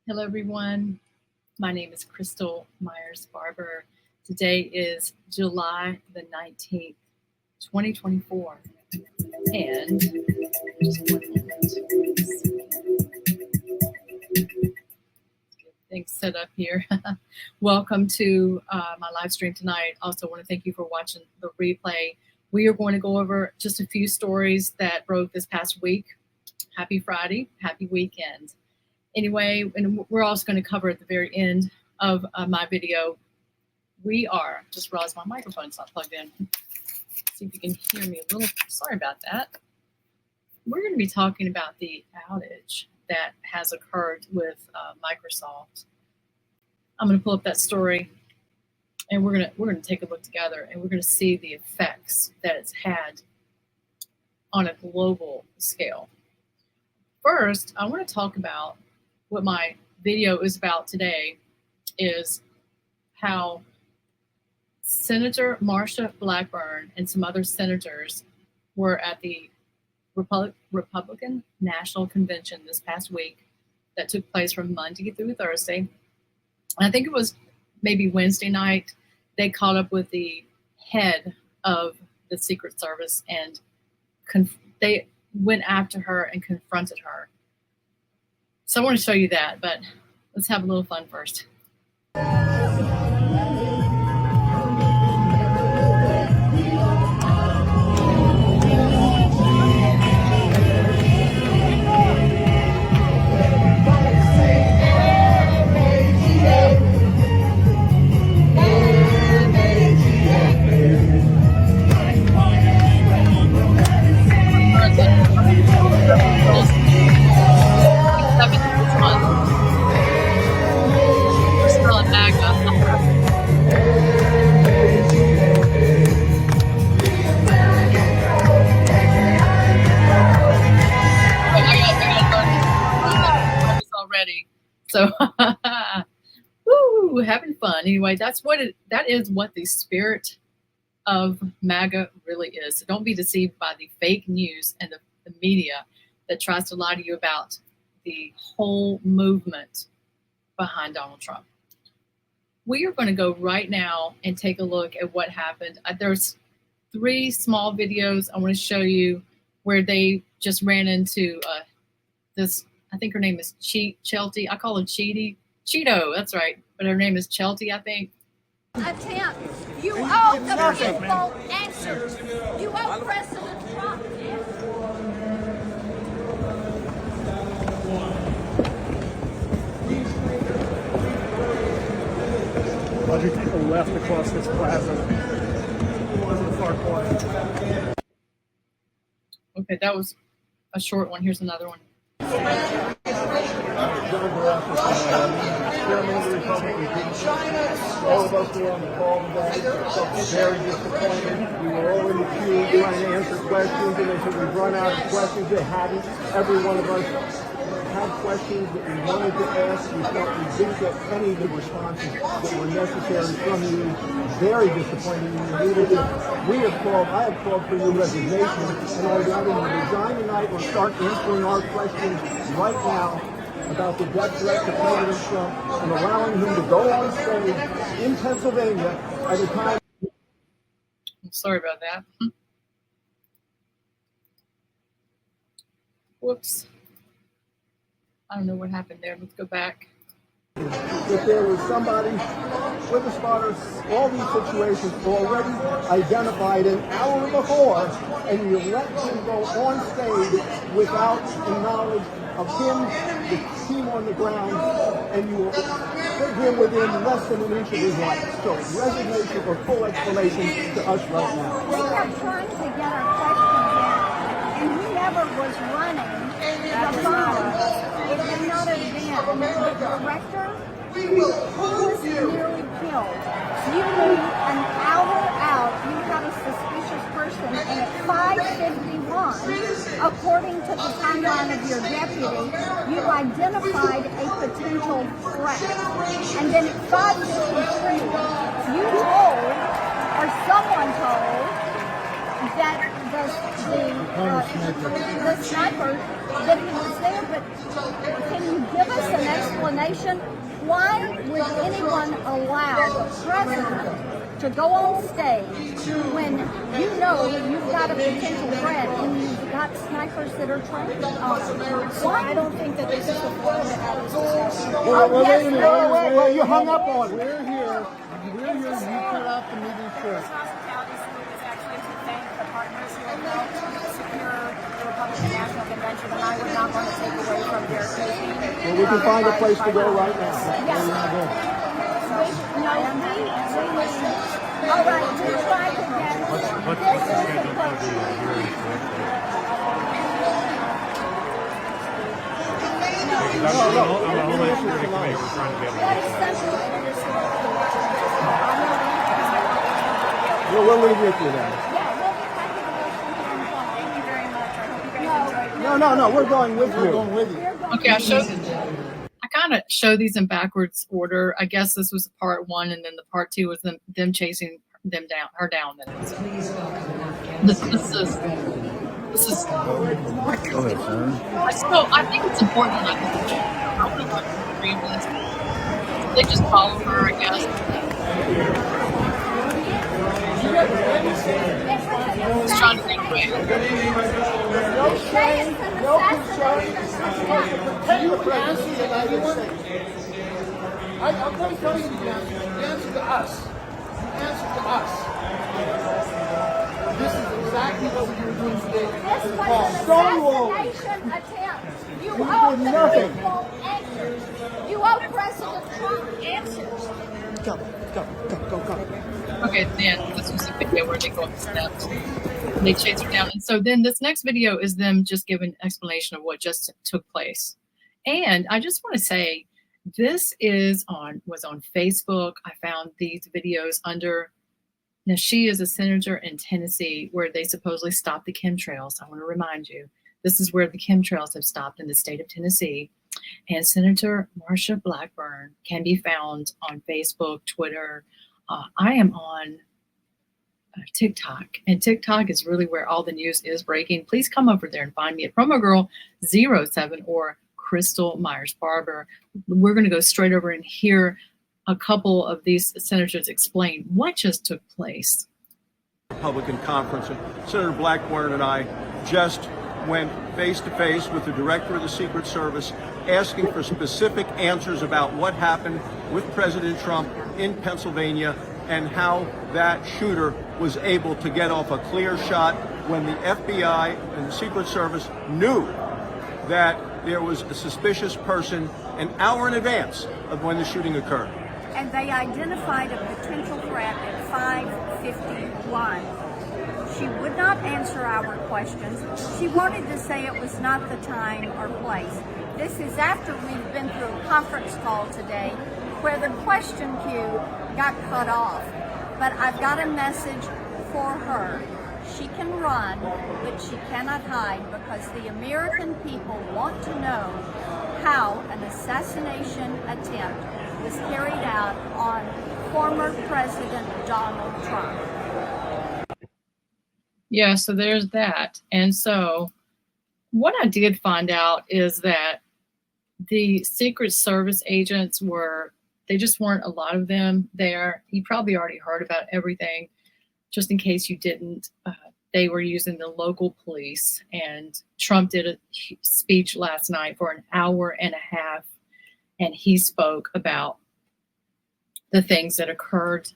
Hello, everyone. My name is Crystal Myers Barber. Today is July the 19th, 2024. And just one moment. Get things set up here. Welcome to my live stream tonight. Also want to thank you for watching the replay. We are going to go over just a few stories that broke this past week. Happy Friday. Happy weekend. Anyway, and we're also going to cover at the very end of my video. We are, just realized my microphone's not plugged in. See if you can hear me a little. Sorry about that. We're going to be talking about the outage that has occurred with Microsoft. I'm going to pull up that story, and we're going to take a look together, and we're going to see the effects that it's had on a global scale. First, I want to talk about what my video is about today, is how Senator Marsha Blackburn and some other senators were at the Republican National Convention this past week that took place from Monday through Thursday. And I think it was maybe Wednesday night. They caught up with the head of the Secret Service, and they went after her and confronted her. So I want to show you that, but let's have a little fun first. We're still in MAGA. I got already. So, woo, having fun. Anyway, that is what the spirit of MAGA really is. So don't be deceived by the fake news and the media that tries to lie to you about the whole movement behind Donald Trump. We are going to go right now and take a look at what happened. There's 3 small videos I want to show you where they just ran into this, I think her name is Chelty. I call her Cheeto, that's right. But her name is Chelty, I think. Attempt. You owe the people answers. You owe President Trump. Audrey, take a left across this plaza. To the far corner. Okay, that was a short one. Here's another one. Chairman of the Republican, all of us were on the call today. Very disappointed. We were all in the queue trying to answer questions, and they said we've run out of questions. They hadn't. Every one of us had questions that we wanted to ask. We felt we didn't get any of the responses that were necessary from you. Very disappointing in your leadership. I have called for your resignation, and I want you to resign tonight or start answering our questions right now about the death threat to President Trump and allowing him to go on stage in Pennsylvania at a time. I'm sorry about that. Whoops. I don't know what happened there. Let's go back. If there was somebody with a spotter, all these situations already identified an hour before, and you let him go on stage without the knowledge of him, the team on the ground, and you will put him within less than an inch of his life. So resignation or full explanation to us right now. We kept trying to get our questions in, and whoever was running the phone, it may not have been the director who was nearly killed. You knew an hour out you had a suspicious person, and at 5:51, according to the timeline of your deputy, you identified a potential threat. And then at 5:53, you told, or someone told, that the sniper, that he was there. But can you give us an explanation explanation. Why would anyone allow the president to go on stage when you know you've got a potential threat and you've got snipers that are trained on it? Why? I don't think that this is the forum to have this discussion. Well, you hung up on it. We're here. You cut off the meeting short. Is actually to thank the partners who have helped secure the Republican National Convention, and I would not want to take away from their taking. Well, we can find a place to go right now. Yes. All right, just like again. What's the schedule for the hearing? I'm only pretty quick. We're trying to get We'll leave with you then. Thank you very much. I hope you guys enjoyed. No, we're going with you. We're going with you. Okay, I kind of show these in backwards order. I guess this was part one, and then the part two was them chasing her down. This is. Go ahead, sir. So I think it's important. I would like to read this. They just follow her, I guess. Just trying to think quick. I'm going to tell you the answer. The answer to us. The answer to us. This is exactly what we were doing today. This was an assassination attempt. You owe the people answers. You owe President Trump answers. Go. Okay, then this was a video where they go up the steps and they chase her down. And so then this next video is them just giving an explanation of what just took place. And I just want to say this was on Facebook. I found these videos under. Now, she is a senator in Tennessee where they supposedly stopped the chemtrails. I want to remind you, this is where the chemtrails have stopped in the state of Tennessee. And Senator Marsha Blackburn can be found on Facebook, Twitter. I am on TikTok, and TikTok is really where all the news is breaking. Please come over there and find me at Promo Girl 07 or Crystal Myers Barber. We're going to go straight over and hear a couple of these senators explain what just took place. Republican conference, and Senator Blackburn and I just went face to face with the director of the Secret Service, asking for specific answers about what happened with President Trump in Pennsylvania and how that shooter was able to get off a clear shot when the FBI and the Secret Service knew that there was a suspicious person an hour in advance of when the shooting occurred. And they identified a potential threat at 5:51. She would not answer our questions. She wanted to say it was not the time or place. This is after we've been through a conference call today where the question queue got cut off. But I've got a message for her. She can run, but she cannot hide because the American people want to know how an assassination attempt was carried out on former President Donald Trump. Yeah, so there's that. And so what I did find out is that the Secret Service agents they just weren't a lot of them there. You probably already heard about everything. Just in case you didn't, they were using the local police, and Trump did a speech last night for an hour and a half, and he spoke about the things that occurred.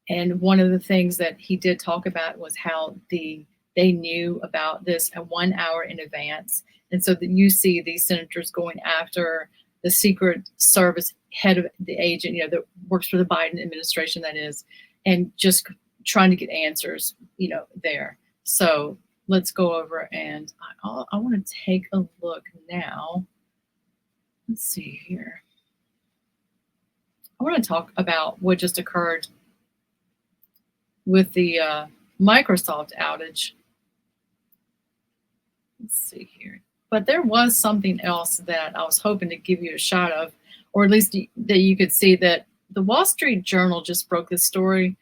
And one of the things that he did talk about was how they knew about this 1 hour in advance. And so that you see these senators going after the Secret Service head of the agent, that works for the Biden administration, that is, and just trying to get answers, there. So let's go over, and I want to take a look now. Let's see here. I want to talk about what just occurred with the Microsoft outage. Let's see here. But there was something else that I was hoping to give you a shot of, or at least that you could see, that the Wall Street Journal just broke this story.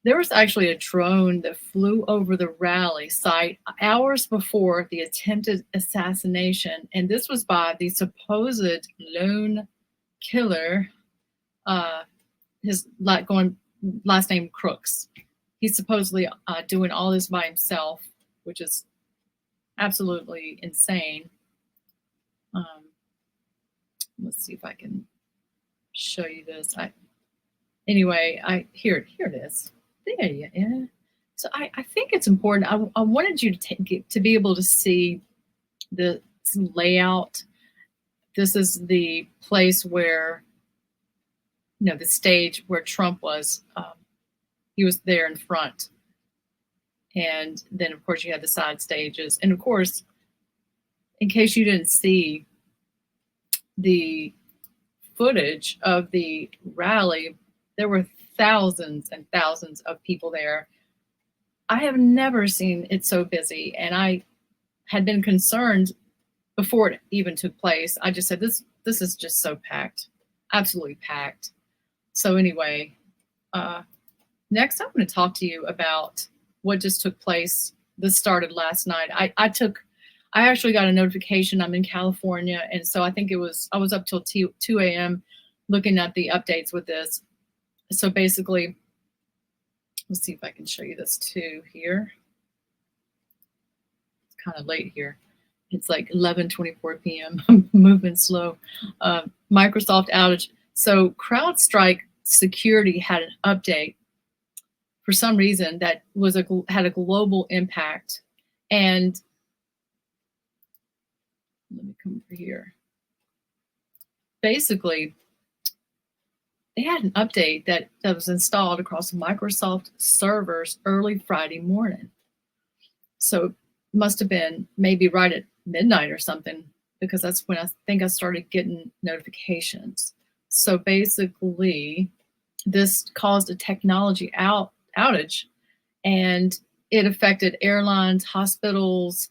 There was actually a drone that flew over the rally site hours before the attempted assassination, and this was by the supposed lone killer. His last name Crooks. He's supposedly doing all this by himself, which is absolutely insane. Let's see if I can show you this. Here it is. There you are. So I think it's important. I wanted you to be able to see the layout. This is the place where, the stage where Trump was. He was there in front. And then, of course, you had the side stages. And, of course, in case you didn't see the footage of the rally, there were thousands and thousands of people there. I have never seen it so busy, and I had been concerned before it even took place. I just said, this is just so packed, absolutely packed. So anyway, next I'm going to talk to you about what just took place. This started last night. I actually got a notification. I'm in California, and so I was up till 2 a.m. looking at the updates with this. So basically, let's see if I can show you this too here. It's kind of late here. It's like 11:24 p.m. I'm moving slow. Microsoft outage. So CrowdStrike Security had an update for some reason that had a global impact. And let me come over here. Basically, they had an update that was installed across Microsoft servers early Friday morning. So it must have been maybe right at midnight or something, because that's when I think I started getting notifications. So basically, this caused a technology outage, and it affected airlines, hospitals,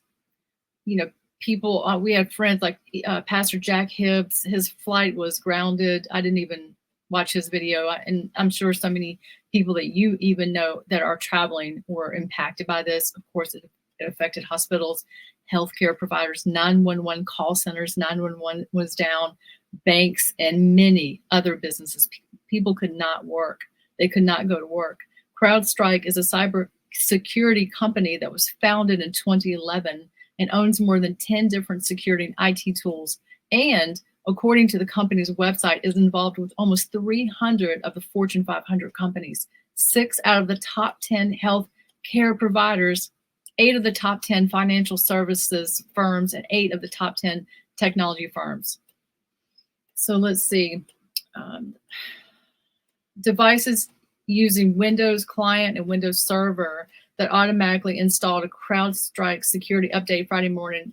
people. We had friends like Pastor Jack Hibbs. His flight was grounded. I didn't even watch his video, and I'm sure so many people that you even know that are traveling were impacted by this. Of course, it affected hospitals, healthcare providers, 911 call centers. 911 was down, banks, and many other businesses. People could not work. They could not go to work. CrowdStrike is a cyber security company that was founded in 2011 and owns more than 10 different security and IT tools. And according to the company's website, is involved with almost 300 of the Fortune 500 companies, 6 out of the top 10 health care providers, 8 of the top 10 financial services firms, and 8 of the top 10 technology firms. So let's see. Devices using Windows Client and Windows Server that automatically installed a CrowdStrike security update Friday morning,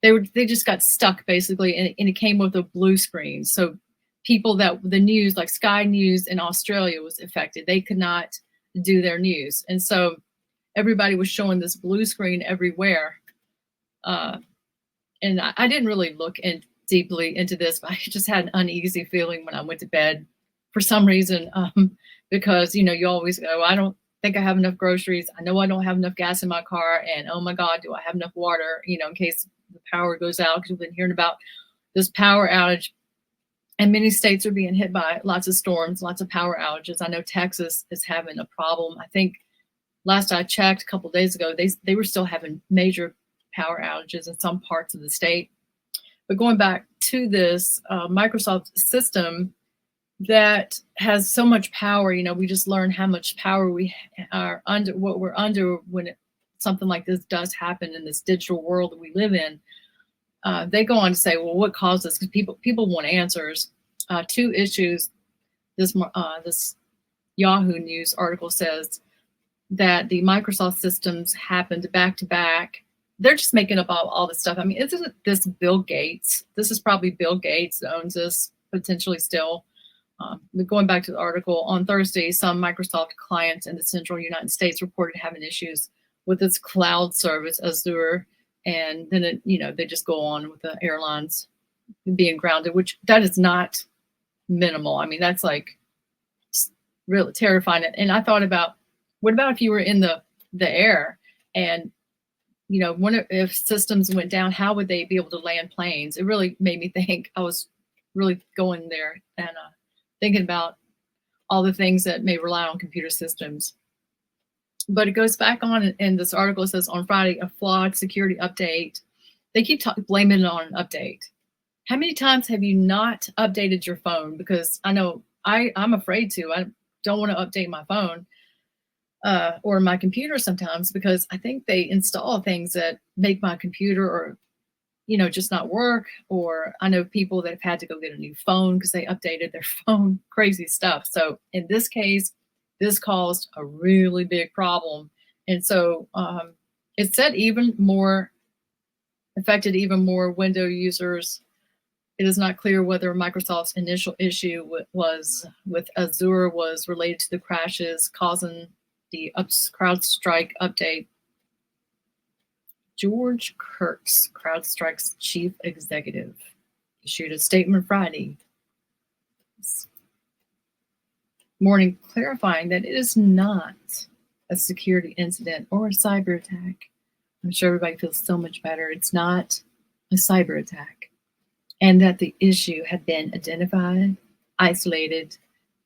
they just got stuck basically, and it came with a blue screen. So people the news, like Sky News in Australia, was affected. They could not do their news, and so everybody was showing this blue screen everywhere. And I didn't really look deeply into this, but I just had an uneasy feeling when I went to bed for some reason, because you always go, I don't think I have enough groceries. I know I don't have enough gas in my car, and oh my God, do I have enough water? In case the power goes out, because we've been hearing about this power outage, and many states are being hit by lots of storms, lots of power outages. I know Texas is having a problem. I think last I checked a couple of days ago, they were still having major power outages in some parts of the state. But going back to this Microsoft system that has so much power, we just learned how much power we are under, what we're under when something like this does happen in this digital world that we live in. They go on to say, well, what caused this? Because people want answers. 2 issues. This Yahoo News article says that the Microsoft systems happened back to back. They're just making up all this stuff. I mean, isn't this Bill Gates? This is probably Bill Gates that owns this, potentially still. Going back to the article, on Thursday, some Microsoft clients in the central United States reported having issues with its cloud service, Azure, and then they just go on with the airlines being grounded, which that is not minimal. I mean, that's like really terrifying. And I thought about What about if you were in the air and, you know, if systems went down, how would they be able to land planes? It really made me think. I was really going there and thinking about all the things that may rely on computer systems. But it goes back on, and this article says on Friday, a flawed security update. They keep blaming it on an update. How many times have you not updated your phone? Because I know I'm afraid to. I don't want to update my phone or my computer sometimes, because I think they install things that make my computer or, you know, just not work. Or I know people that have had to go get a new phone because they updated their phone, crazy stuff. So in this case, this caused a really big problem. And so it said affected even more Windows users. It is not clear whether Microsoft's initial issue with Azure was related to the crashes causing the CrowdStrike update. George Kurtz, CrowdStrike's chief executive, issued a statement Friday morning clarifying that it is not a security incident or a cyber attack. I'm sure everybody feels so much better. It's not a cyber attack, and that the issue had been identified, isolated,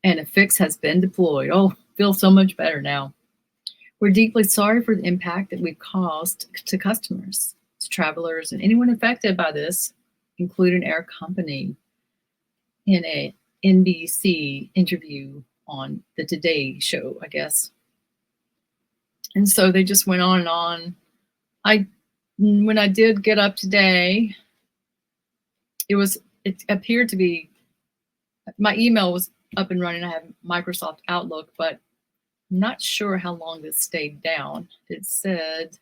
and a fix has been deployed. Oh, feel so much better now. We're deeply sorry for the impact that we've caused to customers, to travelers, and anyone affected by this, including our company, in a NBC interview on the Today Show, I guess. And so they just went on and on. When I did get up today, it appeared to be, my email was up and running. I have Microsoft Outlook, but I'm not sure how long this stayed down. It said,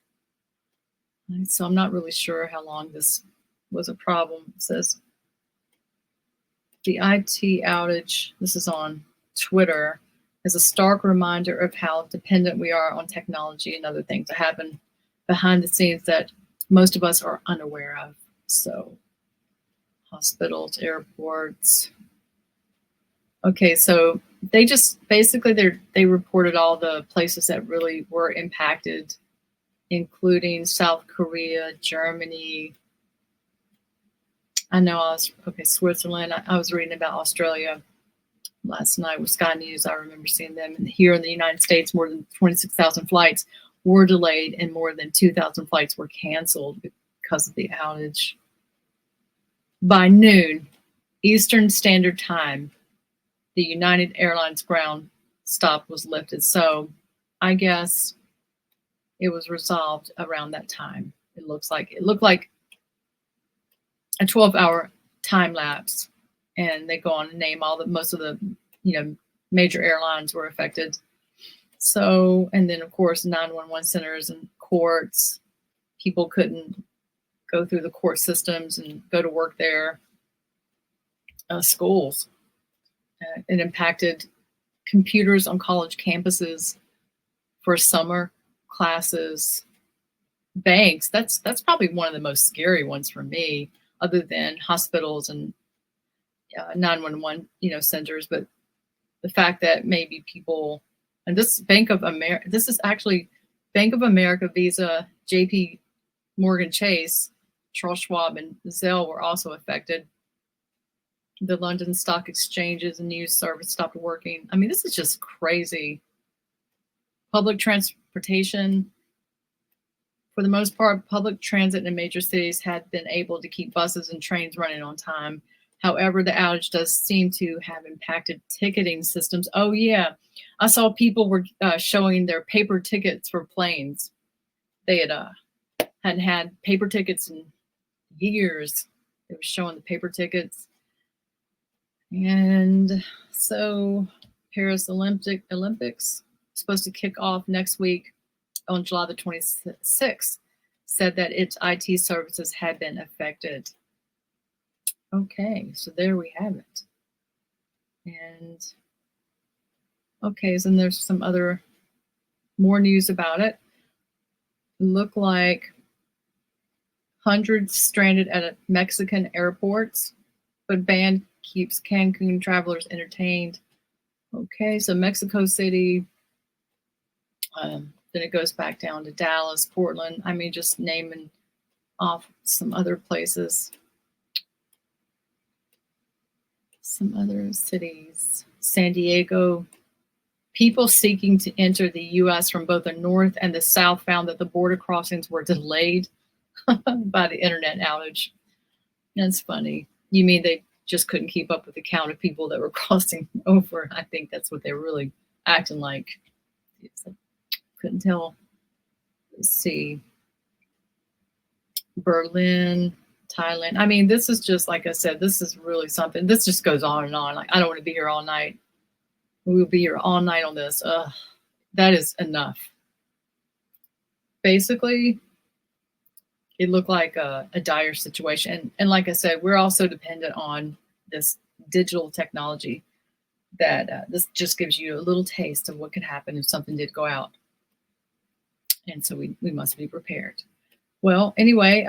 so I'm not really sure how long this was a problem. It says, the IT outage, this is on Twitter, is a stark reminder of how dependent we are on technology and other things that happen behind the scenes that most of us are unaware of. So hospitals, airports. Okay, so they just basically they reported all the places that really were impacted, including South Korea, Germany. I know Switzerland. I was reading about Australia last night with Sky News. I remember seeing them. And here in the United States, more than 26,000 flights were delayed and more than 2,000 flights were canceled because of the outage. By noon, Eastern Standard Time, the United Airlines ground stop was lifted. So I guess it was resolved around that time. It looked like a 12-hour time lapse, and they go on and name most of the, major airlines were affected. So, and then of course 911 centers and courts, people couldn't go through the court systems and go to work there. Schools, it impacted computers on college campuses for summer classes. Banks, that's probably one of the most scary ones for me, other than hospitals and 911, centers. But the fact that maybe people, and this is actually Bank of America, Visa, JP Morgan Chase, Charles Schwab, and Zelle were also affected. The London Stock Exchanges and news service stopped working. I mean, this is just crazy. Public transportation, for the most part, public transit in major cities had been able to keep buses and trains running on time. However, the outage does seem to have impacted ticketing systems. Oh yeah, I saw people were showing their paper tickets for planes. They hadn't had paper tickets in years. They were showing the paper tickets. And so Paris Olympics supposed to kick off next week on July the 26th, said that its IT services had been affected. Okay, so there we have it. And okay, so there's some more news about it. Look like hundreds stranded at Mexican airports, but ban keeps Cancun travelers entertained. Okay, so Mexico City, Then it goes back down to Dallas, Portland. I mean, just naming off some other places, some other cities. San Diego. People seeking to enter the U.S. from both the north and the south found that the border crossings were delayed by the internet outage. That's funny. You mean they just couldn't keep up with the count of people that were crossing over? I think that's what they were really acting like. Couldn't tell. Let's see. Berlin, Thailand. I mean, this is just, like I said, this is really something. This just goes on and on. Like, I don't want to be here all night. We'll be here all night on this. That is enough. Basically, it looked like a dire situation. And like I said, we're also dependent on this digital technology that this just gives you a little taste of what could happen if something did go out. And so we must be prepared. Well, anyway,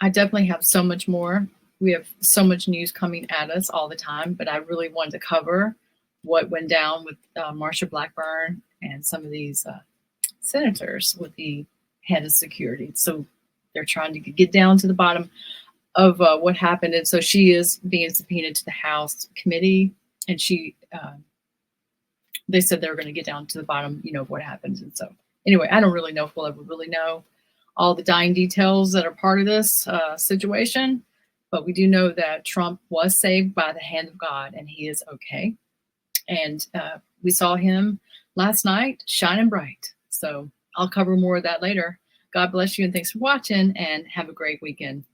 I definitely have so much more. We have so much news coming at us all the time, but I really wanted to cover what went down with Marsha Blackburn and some of these senators with the head of security. So they're trying to get down to the bottom of what happened. And so she is being subpoenaed to the House committee, and they said they were going to get down to the bottom, of what happened. And so anyway, I don't really know if we'll ever really know all the dying details that are part of this situation, but we do know that Trump was saved by the hand of God, and he is okay. And we saw him last night shining bright. So I'll cover more of that later. God bless you, and thanks for watching, and have a great weekend.